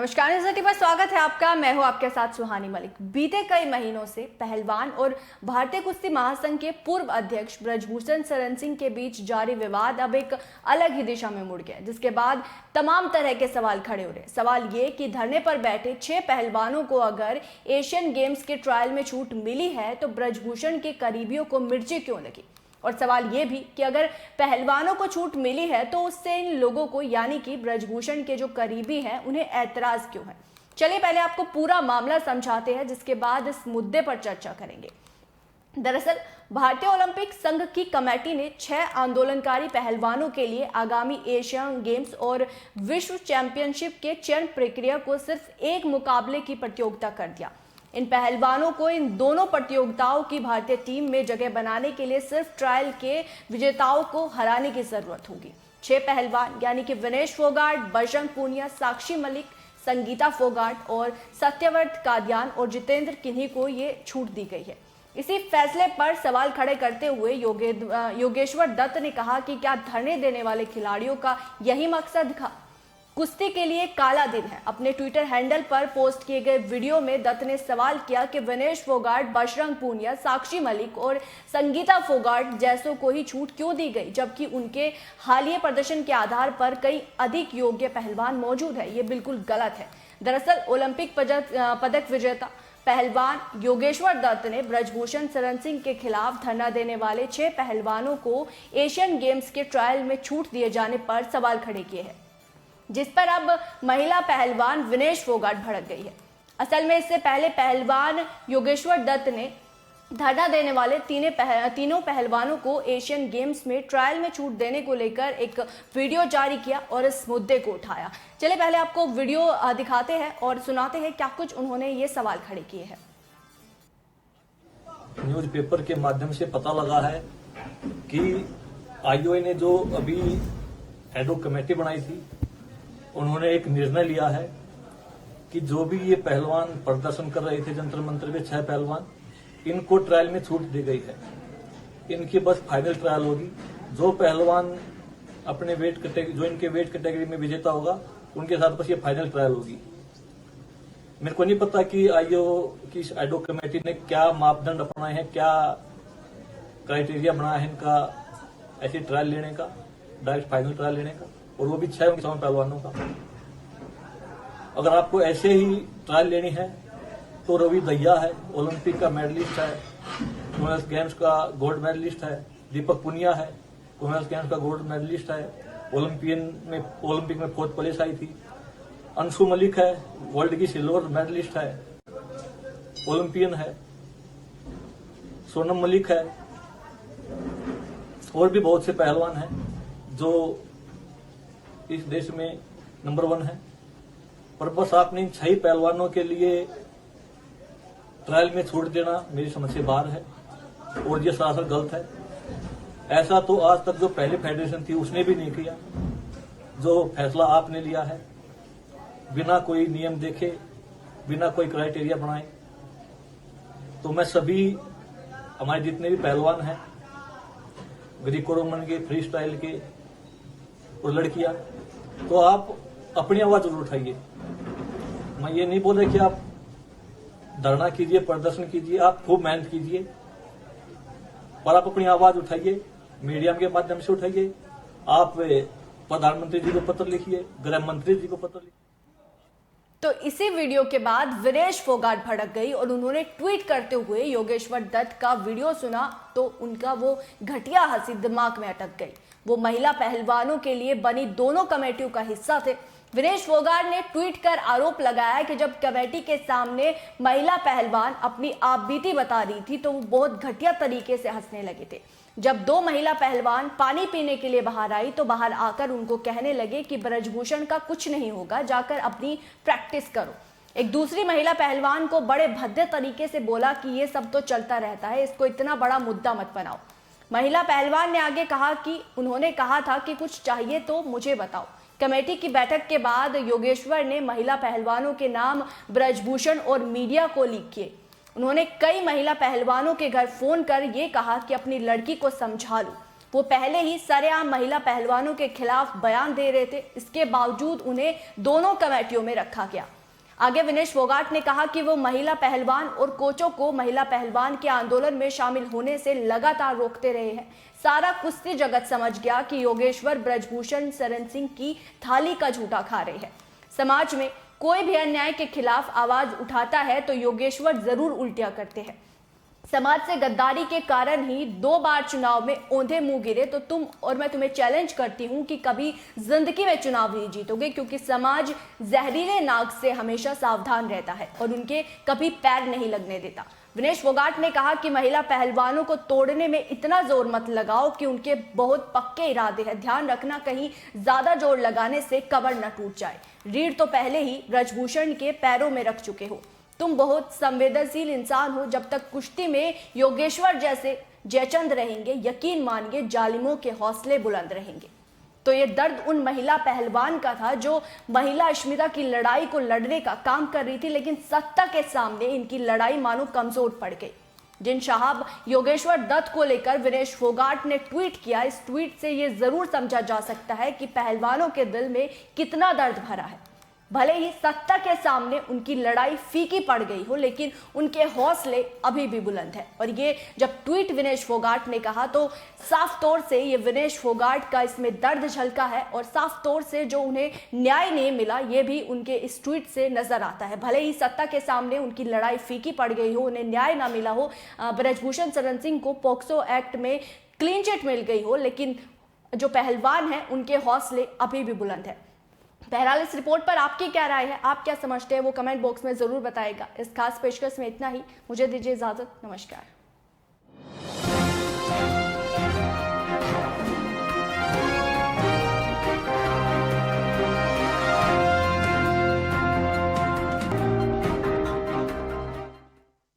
नमस्कार, न्यूज़ 18 पर स्वागत है आपका। मैं हूं आपके साथ सुहानी मलिक। बीते कई महीनों से पहलवान और भारतीय कुश्ती महासंघ के पूर्व अध्यक्ष ब्रजभूषण शरण सिंह के बीच जारी विवाद अब एक अलग ही दिशा में मुड़ गया, जिसके बाद तमाम तरह के सवाल खड़े हो रहे। सवाल ये कि धरने पर बैठे 6 पहलवानों को अगर एशियन गेम्स के ट्रायल में छूट मिली है तो ब्रजभूषण के करीबियों को मिर्ची क्यों लगी। और सवाल ये भी कि अगर पहलवानों को छूट मिली है तो उससे इन लोगों को यानी कि ब्रजभूषण के जो करीबी हैं उन्हें ऐतराज क्यों है। चलिए पहले आपको पूरा मामला समझाते हैं, जिसके बाद इस मुद्दे पर चर्चा करेंगे। दरअसल भारतीय ओलंपिक संघ की कमेटी ने 6 आंदोलनकारी पहलवानों के लिए आगामी एशियन गेम्स और विश्व चैंपियनशिप के चयन प्रक्रिया को सिर्फ एक मुकाबले की प्रतियोगिता कर दिया। इन पहलवानों को इन दोनों प्रतियोगिताओं की भारतीय टीम में जगह बनाने के लिए सिर्फ ट्रायल के विजेताओं को हराने की जरूरत होगी। 6 पहलवान यानी कि विनेश फोगाट, बजरंग पूनिया, साक्षी मलिक, संगीता फोगाट और सत्यव्रत कादियान और जितेंद्र किन्ही को ये छूट दी गई है। इसी फैसले पर सवाल खड़े करते हुए योगेश्वर दत्त ने कहा कि क्या धरने देने वाले खिलाड़ियों का यही मकसद था। कुश्ती के लिए काला दिन है। अपने ट्विटर हैंडल पर पोस्ट किए गए वीडियो में दत्त ने सवाल किया कि विनेश फोगाट, बजरंग पूनिया, साक्षी मलिक और संगीता फोगाट जैसों को ही छूट क्यों दी गई, जबकि उनके हालिया प्रदर्शन के आधार पर कई अधिक योग्य पहलवान मौजूद है। ये बिल्कुल गलत है। दरअसल ओलंपिक पदक विजेता पहलवान योगेश्वर दत्त ने ब्रजभूषण शरण सिंह के खिलाफ धरना देने वाले 6 पहलवानों को एशियन गेम्स के ट्रायल में छूट दिए जाने पर सवाल खड़े किए हैं, जिस पर अब महिला पहलवान विनेश फोगाट भड़क गई है। असल में इससे पहले पहलवान योगेश्वर दत्त ने धरना देने वाले तीनों पहलवानों को एशियन गेम्स में ट्रायल में छूट देने को लेकर एक वीडियो जारी किया और इस मुद्दे को उठाया। चलिए पहले आपको वीडियो दिखाते हैं और सुनाते हैं क्या कुछ उन्होंने ये सवाल खड़े किए हैं। न्यूज पेपर के माध्यम से पता लगा है कि आईओए ने जो अभी एडहॉक कमेटी बनाई थी, उन्होंने एक निर्णय लिया है कि जो भी ये पहलवान प्रदर्शन कर रहे थे जंतर मंतर के 6 पहलवान, इनको ट्रायल में छूट दी गई है। इनकी बस फाइनल ट्रायल होगी। जो पहलवान अपने वेट कैटेगरी, जो इनके वेट कैटेगरी में विजेता होगा, उनके साथ बस ये फाइनल ट्रायल होगी। मेरे को नहीं पता कि आईओ की एडहॉक कमेटी ने क्या मापदंड अपनाए हैं, क्या क्राइटेरिया बनाया है इनका ऐसी ट्रायल लेने का, डायरेक्ट फाइनल ट्रायल लेने का, और वो भी 6 पहलवानों का। अगर आपको ऐसे ही ट्रायल लेनी है तो रवि दहिया है, ओलंपिक का मेडलिस्ट है, कॉमनवेल्थ गेम्स का गोल्ड मेडलिस्ट है। दीपक पुनिया है, कॉमनवेल्थ गेम्स का गोल्ड मेडलिस्ट है, ओलंपिक में 4th प्लेस आई थी। अंशु मलिक है, वर्ल्ड की सिल्वर मेडलिस्ट है, ओलंपियन है। सोनम मलिक है, और भी बहुत से पहलवान हैं जो इस देश में नंबर 1 है। पर बस आपने इन 6 पहलवानों के लिए ट्रायल में छूट देना मेरी समझ से बाहर है, और ये सरासर गलत है। ऐसा तो आज तक जो पहली फेडरेशन थी उसने भी नहीं किया। जो फैसला आपने लिया है बिना कोई नियम देखे, बिना कोई क्राइटेरिया बनाए, तो मैं सभी हमारे जितने भी पहलवान हैं, ग्रीको रोमन के, फ्री स्टाइल के और लड़कियां, तो आप अपनी आवाज जरूर उठाइए। मैं ये नहीं बोल रहा कि आप धरना कीजिए, प्रदर्शन कीजिए, आप खूब मेहनत कीजिए, पर आप अपनी आवाज उठाइए, मीडिया के माध्यम से उठाइए। आप प्रधानमंत्री जी को पत्र लिखिए, गृह मंत्री जी को पत्र लिखिए। तो इसी वीडियो के बाद विनेश फोगाट भड़क गई और उन्होंने ट्वीट करते हुए योगेश्वर दत्त का वीडियो सुना तो उनका वो घटिया हंसी दिमाग में अटक गई। वो महिला पहलवानों के लिए बनी दोनों कमेटियों का हिस्सा थे। विनेश फोगाट ने ट्वीट कर आरोप लगाया कि जब कमेटी के सामने महिला पहलवान अपनी आपबीती बता रही थी तो वो बहुत घटिया तरीके से हंसने लगे थे। जब 2 महिला पहलवान पानी पीने के लिए बाहर आई तो बाहर आकर उनको कहने लगे कि ब्रजभूषण का कुछ नहीं होगा, जाकर अपनी प्रैक्टिस करो। एक दूसरी महिला पहलवान को बड़े भद्दे तरीके से बोला कि ये सब तो चलता रहता है, इसको इतना बड़ा मुद्दा मत बनाओ। महिला पहलवान ने आगे कहा कि उन्होंने कहा था कि कुछ चाहिए तो मुझे बताओ। कमेटी की बैठक के बाद योगेश्वर ने महिला पहलवानों के नाम ब्रजभूषण और मीडिया को लीक किए। उन्होंने कई महिला पहलवानों के घर फोन कर ये कहा कि अपनी लड़की को समझा लो। वो पहले ही सरेआम महिला पहलवानों के खिलाफ बयान दे रहे थे, इसके बावजूद उन्हें दोनों कमेटियों में रखा गया। आगे विनेश फोगाट ने कहा कि वो महिला पहलवान और कोचों को महिला पहलवान के आंदोलन में शामिल होने से लगातार रोकते रहे हैं। सारा कुश्ती जगत समझ गया कि योगेश्वर ब्रजभूषण शरण सिंह की थाली का झूठा खा रहे हैं। समाज में कोई भी अन्याय के खिलाफ आवाज उठाता है तो योगेश्वर जरूर उल्टियां करते हैं। समाज से गद्दारी के कारण ही 2 बार चुनाव में औंधे मुंह गिरे तो तुम और मैं तुम्हें चैलेंज करती हूं कि कभी जिंदगी में चुनाव नहीं जीतोगे, क्योंकि समाज जहरीले नाग से हमेशा सावधान रहता है और उनके कभी पैर नहीं लगने देता। विनेश फोगाट ने कहा कि महिला पहलवानों को तोड़ने में इतना जोर मत लगाओ कि उनके बहुत पक्के इरादे हैं। ध्यान रखना कहीं ज्यादा जोर लगाने से कमर न टूट जाए। रीढ़ तो पहले ही ब्रजभूषण के पैरों में रख चुके हो। तुम बहुत संवेदनशील इंसान हो। जब तक कुश्ती में योगेश्वर जैसे जयचंद रहेंगे, यकीन मानिए जालिमों के हौसले बुलंद रहेंगे। तो ये दर्द उन महिला पहलवान का था जो महिला अस्मिता की लड़ाई को लड़ने का काम कर रही थी, लेकिन सत्ता के सामने इनकी लड़ाई मानो कमजोर पड़ गई। जिन साहब योगेश्वर दत्त को लेकर विनेश फोगाट ने ट्वीट किया, इस ट्वीट से ये जरूर समझा जा सकता है कि पहलवानों के दिल में कितना दर्द भरा है। भले ही सत्ता के सामने उनकी लड़ाई फीकी पड़ गई हो, लेकिन उनके हौसले अभी भी बुलंद है। और ये जब ट्वीट विनेश फोगाट ने कहा तो साफ तौर से ये विनेश फोगाट का इसमें दर्द झलका है और साफ तौर से जो उन्हें न्याय नहीं मिला ये भी उनके इस ट्वीट से नजर आता है। भले ही सत्ता के सामने उनकी लड़ाई फीकी पड़ गई हो, उन्हें न्याय ना मिला हो, ब्रजभूषण शरण सिंह को पॉक्सो एक्ट में क्लीन चिट मिल गई हो, लेकिन जो पहलवान हैं उनके हौसले अभी भी बुलंद है। बहरहाल इस रिपोर्ट पर आपकी क्या राय है, आप क्या समझते हैं, वो कमेंट बॉक्स में जरूर बताएगा। इस खास पेशकश में इतना ही, मुझे दीजिए इजाजत, नमस्कार।